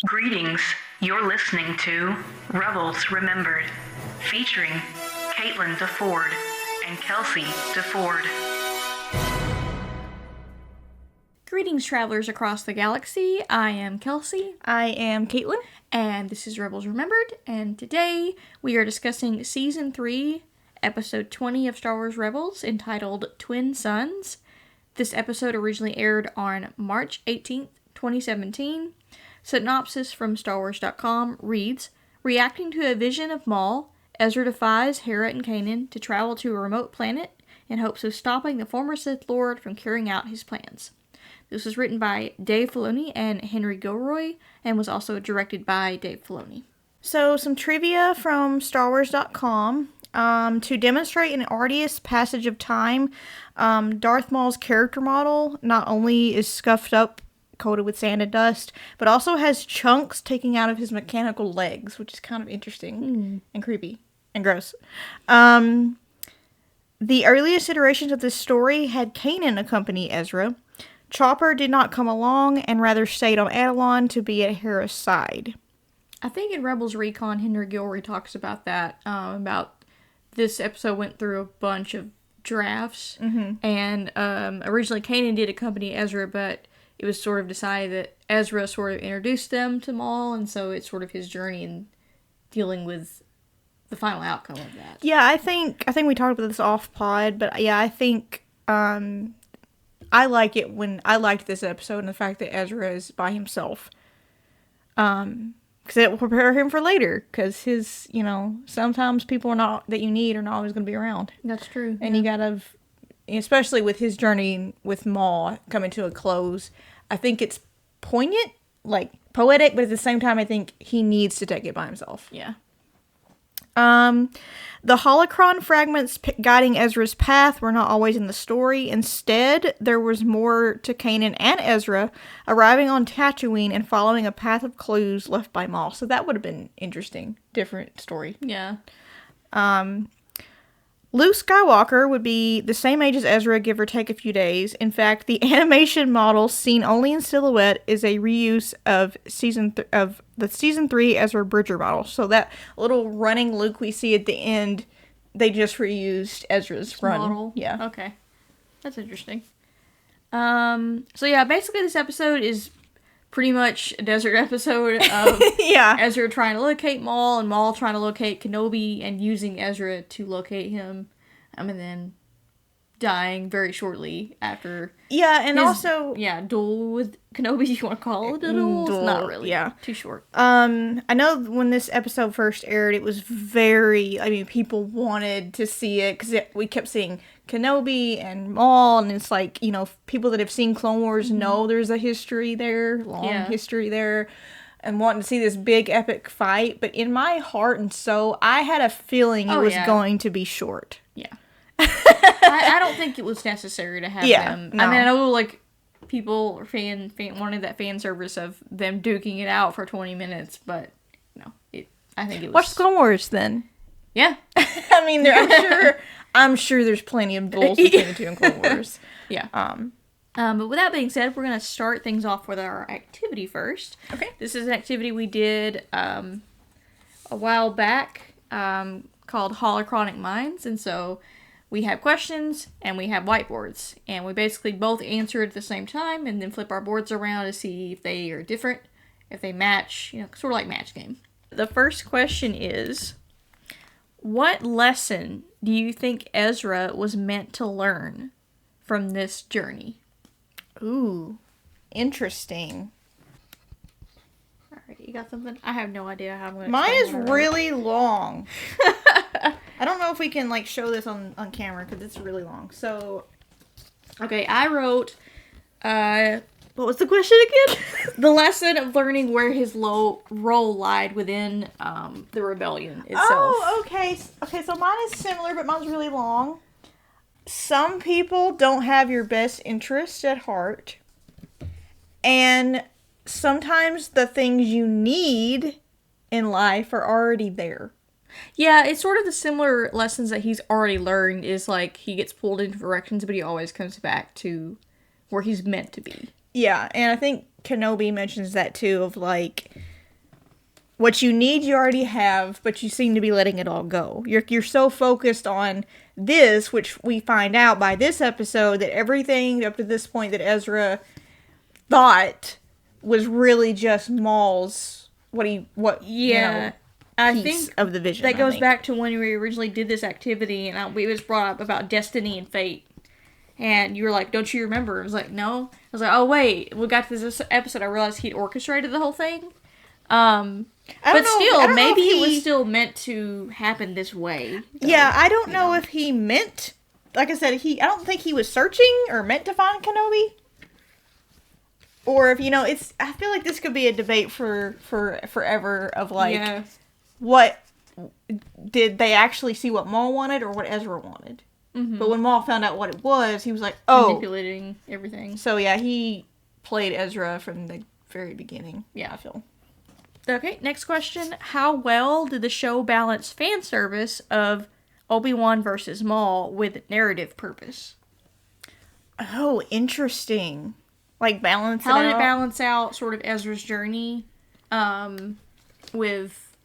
Greetings. You're listening to Rebels Remembered, featuring Caitlin DeFord and Kelsey DeFord. Greetings, travelers across the galaxy. I am Kelsey. I am Caitlin. And this is Rebels Remembered. And today we are discussing Season 3, Episode 20 of Star Wars Rebels, entitled Twin Suns. This episode originally aired on March 18th, 2017. Synopsis from StarWars.com reads, reacting to a vision of Maul, Ezra defies Hera and Kanan to travel to a remote planet in hopes of stopping the former Sith Lord from carrying out his plans. This was written by Dave Filoni and Henry Gilroy, and was also directed by Dave Filoni. So, some trivia from StarWars.com. To demonstrate an arduous passage of time, Darth Maul's character model not only is scuffed up, coated with sand and dust, but also has chunks taking out of his mechanical legs, which is kind of interesting and creepy and gross. The earliest iterations of this story had Kanan accompany Ezra. Chopper did not come along and rather stayed on Atollon to be at Hera's side. I think in Rebels Recon, Henry Gilroy talks about that, about this episode went through a bunch of drafts, and originally Kanan did accompany Ezra, but it was sort of decided that Ezra sort of introduced them to Maul, and so it's sort of his journey in dealing with the final outcome of that. Yeah, I think we talked about this off pod, but yeah, I think I liked this episode and the fact that Ezra is by himself. Because it will prepare him for later, because his, sometimes people that you need are not always going to be around. That's true. And you gotta, especially with his journey with Maul coming to a close, I think it's poignant, like poetic, but at the same time, I think he needs to take it by himself. Yeah. The holocron fragments guiding Ezra's path were not always in the story. Instead, there was more to Kanan and Ezra arriving on Tatooine and following a path of clues left by Maul. So that would have been interesting. Different story. Yeah. Luke Skywalker would be the same age as Ezra, give or take a few days. In fact, the animation model seen only in silhouette is a reuse of the Season 3 Ezra Bridger model. So that little running Luke we see at the end, they just reused Ezra's run model. Yeah. Okay. That's interesting. So yeah, basically this episode is pretty much a desert episode of Ezra trying to locate Maul, and Maul trying to locate Kenobi, and using Ezra to locate him, and then dying very shortly after. Yeah, and duel with Kenobi, you want to call it a duel? It's not really. Yeah. Too short. I know when this episode first aired, it was people wanted to see it, because we kept seeing Kenobi and Maul, and it's like, people that have seen Clone Wars know there's a history there, history there, and wanting to see this big epic fight, but in my heart and soul, I had a feeling it was going to be short. Yeah. I don't think it was necessary to have them. No. I mean, I know, people wanted that fan service of them duking it out for 20 minutes, but, I think it was... Watch Clone Wars, then. Yeah. I mean, I'm sure there's plenty of duels between the two in Clone Wars. Yeah. But with that being said, we're going to start things off with our activity first. Okay. This is an activity we did a while back called Holocronic Minds, and so we have questions and we have whiteboards, and we basically both answer at the same time and then flip our boards around to see if they are different, if they match, sort of like match game. The first question is, what lesson do you think Ezra was meant to learn from this journey? Ooh, interesting. Alright, you got something? I have no idea how I'm going to Mine is really long. I don't know if we can, show this on camera, because it's really long. So, okay, I wrote, what was the question again? the lesson of learning where his role lied within the rebellion itself. Oh, okay. Okay, so mine is similar, but mine's really long. Some people don't have your best interests at heart. And sometimes the things you need in life are already there. Yeah, it's sort of the similar lessons that he's already learned, is he gets pulled into directions, but he always comes back to where he's meant to be. Yeah, and I think Kenobi mentions that too, of what you need you already have, but you seem to be letting it all go. You're so focused on this, which we find out by this episode that everything up to this point that Ezra thought was really just Maul's I think of the vision. That goes back to when we originally did this activity, and it was brought up about destiny and fate. And you were like, "Don't you remember?" I was like, "No." I was like, "Oh wait." We got to this episode. I realized he'd orchestrated the whole thing. But still, maybe it was still meant to happen this way. Though, yeah, I don't know if he meant. Like I said, I don't think he was searching or meant to find Kenobi. Or if I feel like this could be a debate for forever of like, what did they actually see what Maul wanted or what Ezra wanted? Mm-hmm. But when Maul found out what it was, he was like, "Oh, manipulating everything." So yeah, he played Ezra from the very beginning. Yeah, I feel. Okay, next question: how well did the show balance fan service of Obi-Wan versus Maul with narrative purpose? Oh, interesting. Like balance. How did it balance out sort of Ezra's journey, with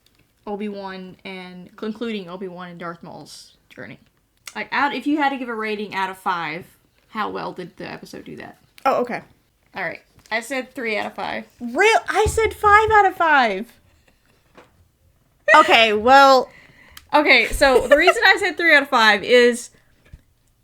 Obi-Wan and concluding Obi-Wan and Darth Maul's journey? Like, if you had to give a rating out of 5, how well did the episode do that? Oh, okay. All right, I said 3 out of 5. Real? I said 5 out of 5. Okay, well. Okay, so the reason I said 3 out of 5 is,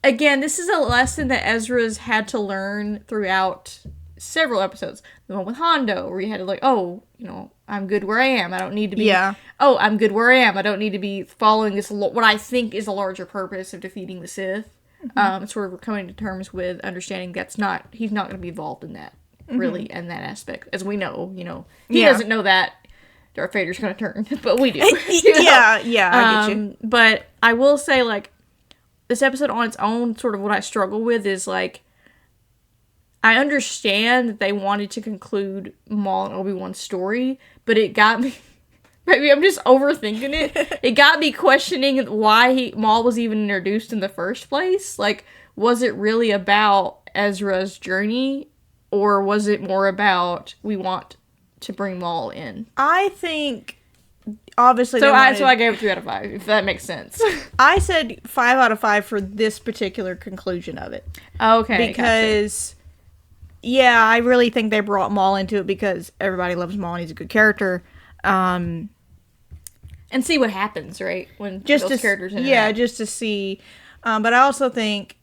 again, this is a lesson that Ezra's had to learn throughout several episodes. The one with Hondo, where he had to like, I'm good where I am. I don't need to be... Yeah. Oh, I'm good where I am. I don't need to be following this, what I think is a larger purpose of defeating the Sith. Mm-hmm. Sort of coming to terms with understanding he's not going to be involved in that, really, in that aspect. As we know, he doesn't know that Darth Vader's going to turn, but we do. Yeah, I get you. But I will say, like, this episode on its own, sort of what I struggle with is, like, I understand that they wanted to conclude Maul and Obi-Wan's story, but it got me... Maybe I'm just overthinking it. It got me questioning why Maul was even introduced in the first place. Like, was it really about Ezra's journey? Or was it more about, we want to bring Maul in? I think... Obviously, so I gave it 3 out of 5, if that makes sense. I said 5 out of 5 for this particular conclusion of it. Okay. Because, yeah, I really think they brought Maul into it because everybody loves Maul and he's a good character. And see what happens, right? When those characters interact. Yeah, just to see. But I also think,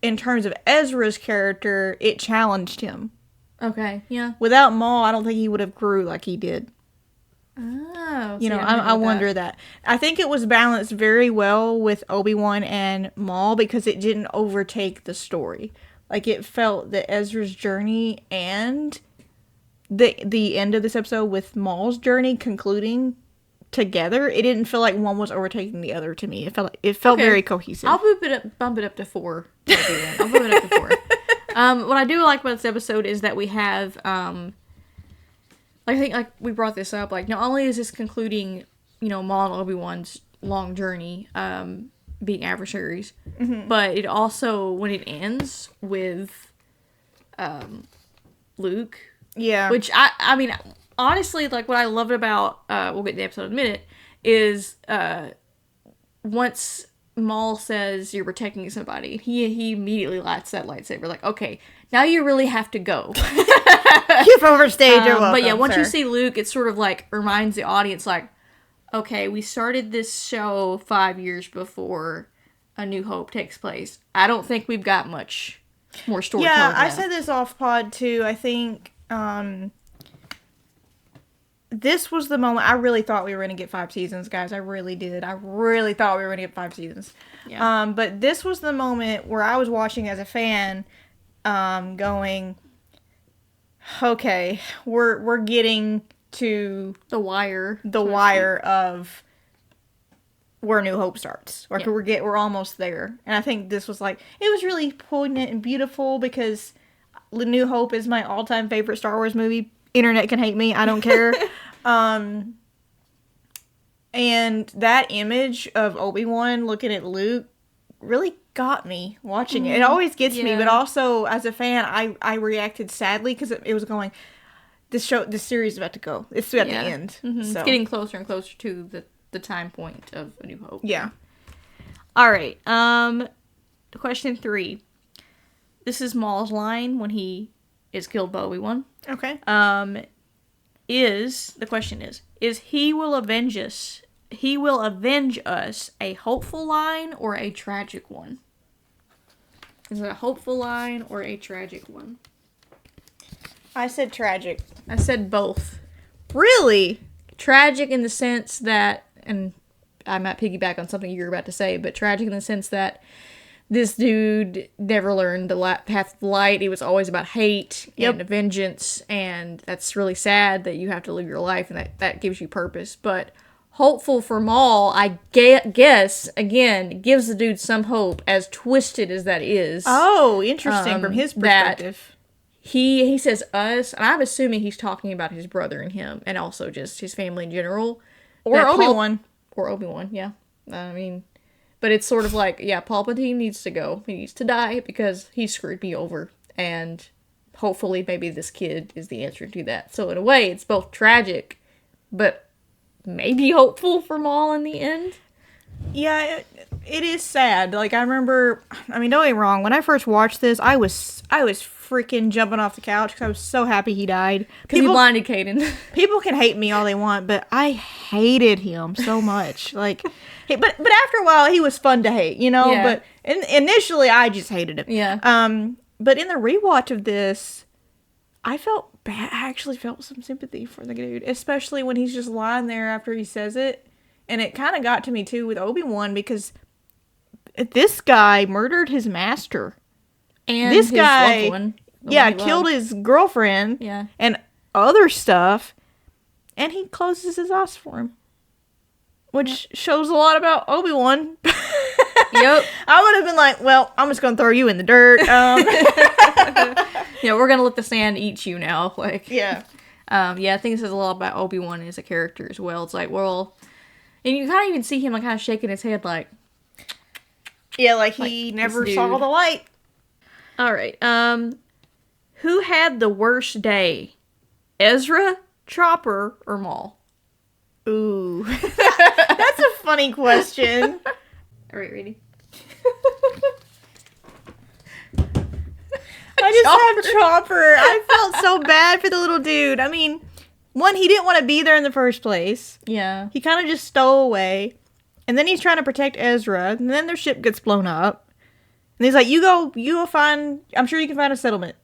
in terms of Ezra's character, it challenged him. Okay, yeah. Without Maul, I don't think he would have grew like he did. Oh. I wonder that. I think it was balanced very well with Obi-Wan and Maul because it didn't overtake the story. Like, it felt that Ezra's journey and the end of this episode with Maul's journey concluding together, it didn't feel like one was overtaking the other to me. It felt very cohesive. I'll bump it up to 4. I'll bump it up to 4. What I do like about this episode is that we have, I think, like, we brought this up, like, not only is this concluding, Maul and Obi-Wan's long journey, being adversaries, but it also, when it ends with, Luke. Yeah. Which, I mean, honestly, like, what I loved about, we'll get to the episode in a minute, is, once Maul says you're protecting somebody, he immediately lights that lightsaber, like, okay, now you really have to go. You've overstayed your welcome, but yeah, once sir. you see Luke, it sort of, like, reminds the audience, like, okay, we started this show 5 years before A New Hope takes place. I don't think we've got much more storytelling. Yeah, I said this off pod, too. I think, this was the moment I really thought we were going to get 5 seasons, guys. I really did. I really thought we were going to get 5 seasons. Yeah. But this was the moment where I was watching as a fan, going, okay, we're getting to the wire of where New Hope starts. Like, we're almost there. And I think this was like, it was really poignant and beautiful because New Hope is my all-time favorite Star Wars movie. Internet can hate me. I don't care. And that image of Obi-Wan looking at Luke really got me watching it. It always gets me, but also as a fan, I reacted sadly because it was going, this series is about to go. It's about to end. Mm-hmm. So. It's getting closer and closer to the time point of A New Hope. Yeah. All right. Question 3. This is Maul's line when he is killed by Obi-Wan. Okay. The question is he will avenge us? He will avenge us a hopeful line or a tragic one? Is it a hopeful line or a tragic one? I said tragic. I said both. Really? Tragic in the sense that, and I might piggyback on something you're about to say, but tragic in the sense that this dude never learned the path of light. It was always about hate and vengeance, and that's really sad that you have to live your life, and that gives you purpose. But hopeful for Maul, I guess, again, gives the dude some hope, as twisted as that is. Oh, interesting from his perspective. He says us, and I'm assuming he's talking about his brother and him, and also just his family in general. Or Obi-Wan. Or Obi-Wan, yeah. I mean, but it's sort of like, yeah, Palpatine needs to go. He needs to die because he screwed me over. And hopefully maybe this kid is the answer to that. So in a way, it's both tragic, but maybe hopeful for Maul in the end. Yeah, it is sad. Like, I remember, I mean, don't get me wrong, when I first watched this, I was freaking jumping off the couch because I was so happy he died. Because he blinded Kaden. People can hate me all they want, but I hated him so much. Like, but after a while, he was fun to hate, you know? Yeah. But initially, I just hated him. Yeah. But in the rewatch of this, I felt bad. I actually felt some sympathy for the dude, especially when he's just lying there after he says it. And it kind of got to me, too, with Obi-Wan, because this guy murdered his master. And this his guy, loved one. Killed his girlfriend. Yeah. And other stuff. And he closes his eyes for him. Which shows a lot about Obi-Wan. Yep. I would have been like, well, I'm just going to throw you in the dirt. Yeah, we're going to let the sand eat you now. Like, yeah. Yeah, I think it says a lot about Obi-Wan as a character as well. It's like, well... And you kind of even see him like kind of shaking his head like... Yeah, like he never saw the light. All right. Who had the worst day? Ezra, Chopper, or Maul? Ooh. That's a funny question. All right, ready? I just have Chopper. I felt so bad for the little dude. I mean... One, he didn't want to be there in the first place. Yeah. He kind of just stole away. And then he's trying to protect Ezra. And then their ship gets blown up. And he's like, you go find, I'm sure you can find a settlement.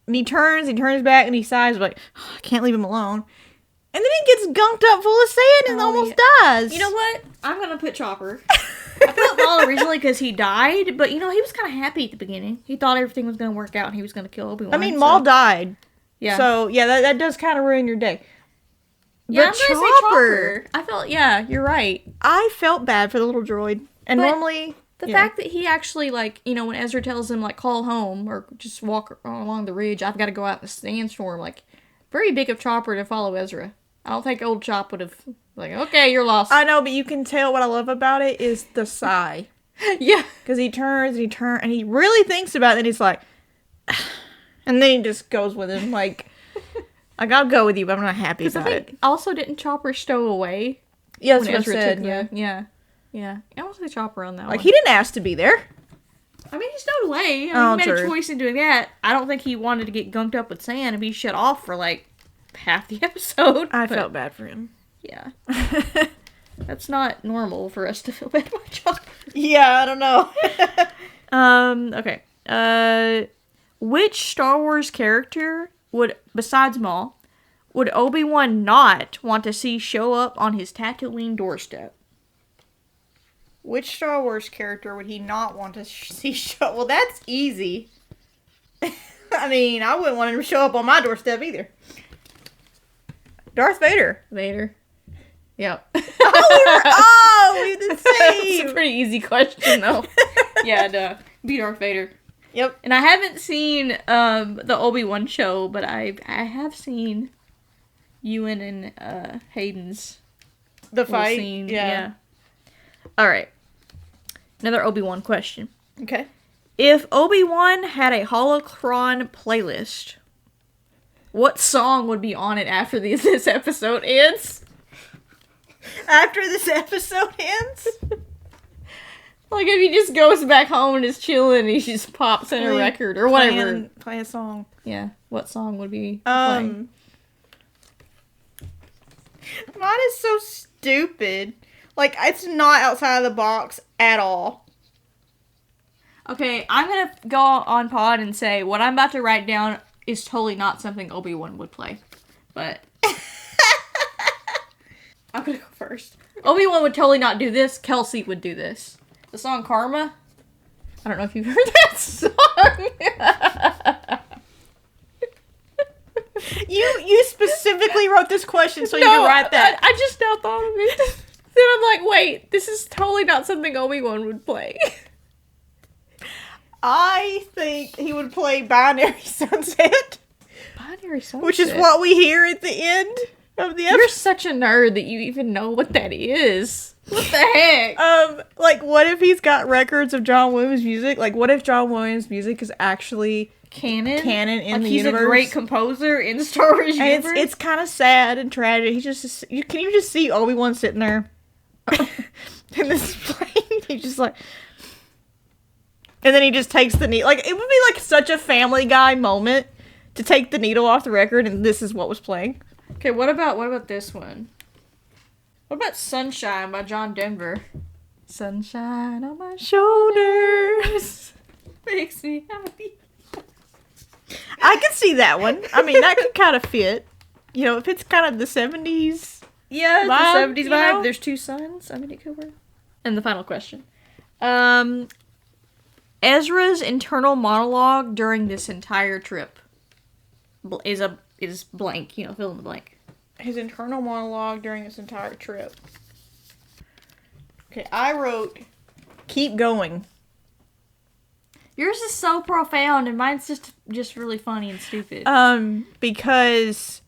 And he turns back, and he sighs like, oh, I can't leave him alone. And then he gets gunked up full of sand and almost dies. You know what? I'm going to put Chopper. I felt Maul originally because he died. But, he was kind of happy at the beginning. He thought everything was going to work out and he was going to kill Obi-Wan. I mean, Maul died. Yeah. So, yeah, that does kind of ruin your day. Yeah, but I'm going to say Chopper. I felt, yeah, you're right. I felt bad for the little droid. And but normally... The fact that he actually, like, when Ezra tells him, like, call home or just walk along the ridge, I've got to go out in the sandstorm, like, very big of Chopper to follow Ezra. I don't think old Chop would have, like, okay, you're lost. I know, but you can tell what I love about it is the sigh. Yeah. Because he turns and he really thinks about it, and he's like... And then he just goes with him, like, I'll go with you, but I'm not happy about it. Also, didn't Chopper stow away? Yes, when Ezra said, took Yeah. I want to say Chopper on that one. Like, he didn't ask to be there. I mean, he stowed away. He made a choice in doing that. I don't think he wanted to get gunked up with sand and be shut off for, like, half the episode. I felt bad for him. Yeah. That's not normal for us to feel bad about Chopper. Yeah, I don't know. Okay. Which Star Wars character besides Maul, would Obi-Wan not want to see show up on his Tatooine doorstep? Which Star Wars character would he not want to see show? Well, that's easy. I mean, I wouldn't want him to show up on my doorstep either. Darth Vader. Yep. We did the same. That's a pretty easy question, though. Yeah, be Darth Vader. Yep. And I haven't seen the Obi-Wan show, but I have seen Ewan and Hayden's the fight scene. Yeah. All right. Another Obi-Wan question. Okay. If Obi-Wan had a Holocron playlist, What song would be on it after this episode ends? After this episode ends? Like, if he just goes back home and is chilling and he just pops in a record or whatever. Play a song. Yeah, what song would be Mine is so stupid. Like, it's not outside of the box at all. Okay, I'm gonna go on pod and say what I'm about to write down is totally not something Obi-Wan would play. But I'm gonna go first. Obi-Wan would totally not do this. Kelsey would do this. The song Karma. I don't know if you've heard that song. You specifically wrote this question so you can write that. I just now thought of it. Then I'm like, wait, this is totally not something Obi-Wan would play. I think he would play Binary Sunset. Binary Sunset? Which is what we hear at the end of the episode. You're such a nerd that you even know what that is. What the heck? Like, what if he's got records of John Williams' music? Like, what if John Williams' music is actually canon in the universe? He's a great composer in the Star Wars universe? And it's kind of sad and tragic. Can you just see Obi-Wan sitting there in this plane? He's just like... And then he just takes the needle. Like, it would be like such a Family Guy moment to take the needle off the record and this is what was playing. Okay, what about this one? What about Sunshine by John Denver? Sunshine on my shoulders makes me happy. I can see that one. I mean, that could kind of fit. You know, if it's kind of the 70s. Yeah, vibe, the 70s vibe. Know? There's two suns. I mean, it could work. And the final question. Ezra's internal monologue during this entire trip is blank. You know, fill in the blank. His internal monologue during this entire trip. Okay, I wrote, keep going. Yours is so profound, and mine's just really funny and stupid. Because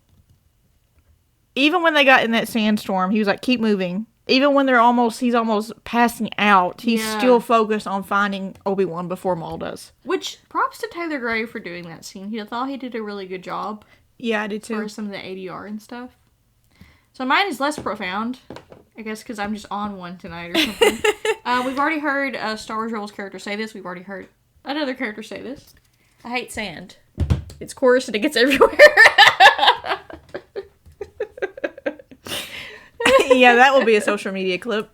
even when they got in that sandstorm, he was like, keep moving. Even when he's almost passing out, he's still focused on finding Obi-Wan before Maul does. Which, props to Taylor Gray for doing that scene. I thought he did a really good job. Yeah, I did too. For some of the ADR and stuff. So mine is less profound. I guess because I'm just on one tonight or something. We've already heard a Star Wars Rebels character say this. We've already heard another character say this. I hate sand. It's coarse and it gets everywhere. Yeah, that will be a social media clip.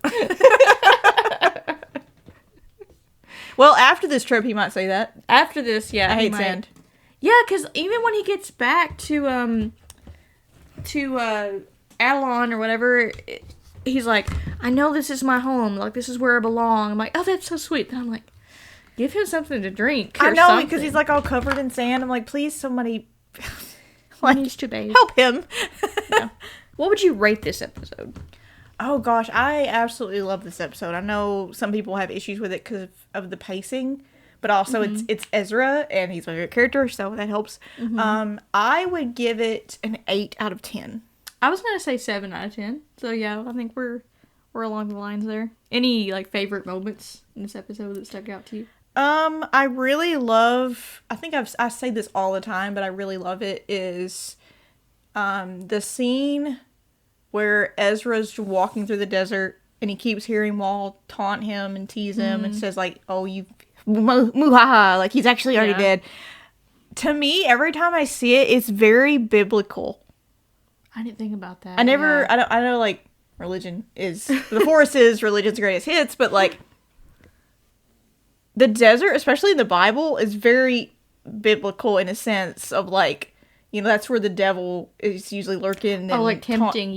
Well, after this trip, he might say that. After this, yeah. I hate sand. Yeah, because even when he gets back to Adelon or whatever, he's like, I know this is my home. Like, this is where I belong. I'm like, oh, that's so sweet. Then I'm like, give him something to drink. I know, because he's like all covered in sand. I'm like, please, somebody like, needs to bathe. Help him. Yeah. What would you rate this episode? Oh gosh, I absolutely love this episode. I know some people have issues with it because of the pacing, but also it's Ezra and he's my favorite character, so that helps. I would give it an 8 out of 10. I was gonna say 7 out of 10. So yeah, I think we're along the lines there. Any like favorite moments in this episode that stuck out to you? I really love. I think I say this all the time, but I really love it. Is the scene where Ezra's walking through the desert and he keeps hearing Maul taunt him and tease him and says like, "Oh, you muhaha," like he's actually already dead. To me, every time I see it, it's very biblical. I didn't think about that. I know like religion is the Force is religion's greatest hits, but like the desert, especially in the Bible, is very biblical in a sense of like, you know, that's where the devil is usually lurking and like tempting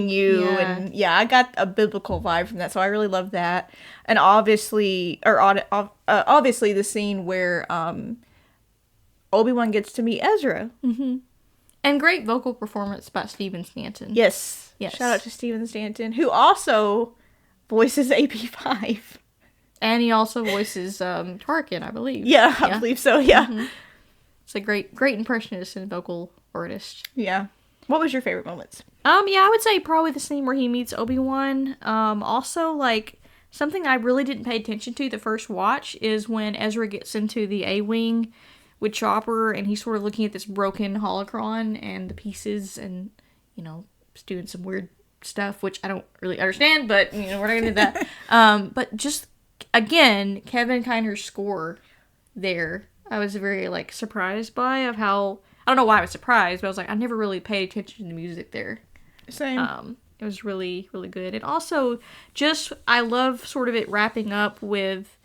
you. And I got a biblical vibe from that, so I really love that. And obviously the scene where Obi-Wan gets to meet Ezra. And great vocal performance by Stephen Stanton. Yes. Shout out to Stephen Stanton, who also voices AP5. And he also voices Tarkin, I believe. Yeah, I believe so, yeah. It's a great impressionist and vocal artist. Yeah. What was your favorite moments? I would say probably the scene where he meets Obi-Wan. Also, like, something I really didn't pay attention to the first watch is when Ezra gets into the A-Wing with Chopper, and he's sort of looking at this broken holocron and the pieces, and he's doing some weird stuff, which I don't really understand, but we're not gonna do that. But just again, Kevin Kiner's score there, I was very surprised by of how, I don't know why I was surprised, but I was I never really paid attention to the music there. Same. It was really, really good. And also, I love sort of it wrapping up with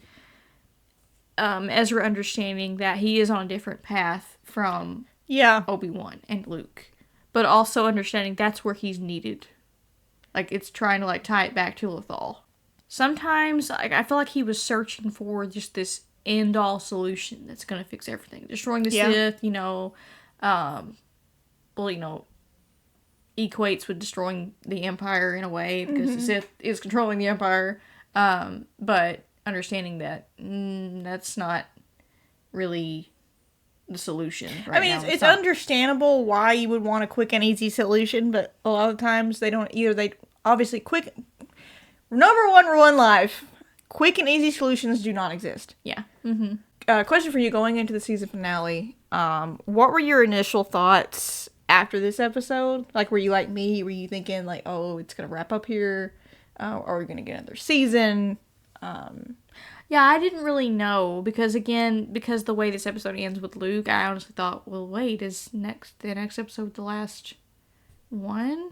Ezra understanding that he is on a different path from Obi-Wan and Luke. But also understanding that's where he's needed. It's trying to, tie it back to Lothal. Sometimes, I feel like he was searching for just this end-all solution that's going to fix everything. Destroying the Sith, equates with destroying the Empire in a way, because the Sith is controlling the Empire. But understanding that that's not really the solution right now. It's understandable why you would want a quick and easy solution, but a lot of times they don't either. They obviously quick. Number one rule in life: quick and easy solutions do not exist. Yeah. Question for you going into the season finale: what were your initial thoughts after this episode? Were you like me? Were you thinking oh, it's gonna wrap up here? Are we gonna get another season? Yeah, I didn't really know, because the way this episode ends with Luke, I honestly thought, well, wait, is the next episode the last one?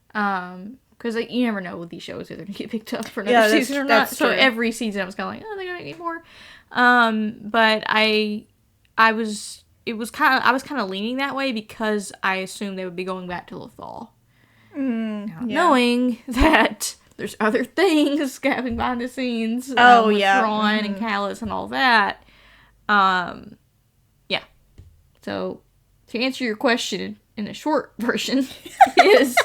Because you never know with these shows if they're gonna get picked up for another season or not. So every season I was kind of oh, they're gonna make any more. But I was kind of leaning that way, because I assumed they would be going back to Lothal. Knowing that there's other things happening behind the scenes. With Thrawn and Callus and all that. Yeah. So, to answer your question in a short version, is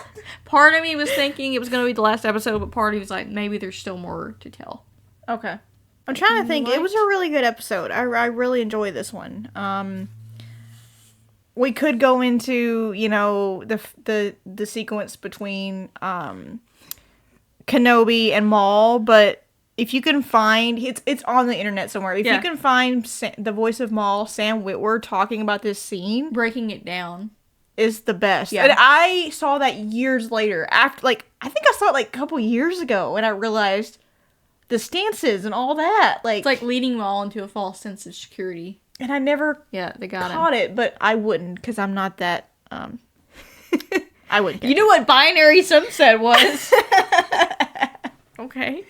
part of me was thinking it was going to be the last episode, but part of me was maybe there's still more to tell. Okay. I'm trying to think. It was a really good episode. I really enjoyed this one. We could go into, the sequence between Kenobi and Maul, but if you can find, it's on the internet somewhere. If you can find the voice of Maul, Sam Witwer, talking about this scene, breaking it down, is the best. Yeah. And I saw that years later. After, I think I saw it a couple years ago, and I realized the stances and all that. It's leading Maul into a false sense of security. And I never they caught it, but I wouldn't, because I'm not that, I wouldn't. You knew what binary sunset was. Okay.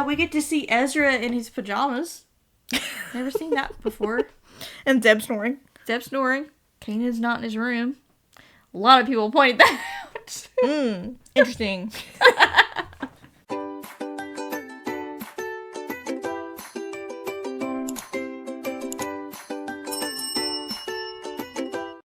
We get to see Ezra in his pajamas. Never seen that before. And Zeb snoring. Kanan's not in his room. A lot of people pointed that out. Interesting.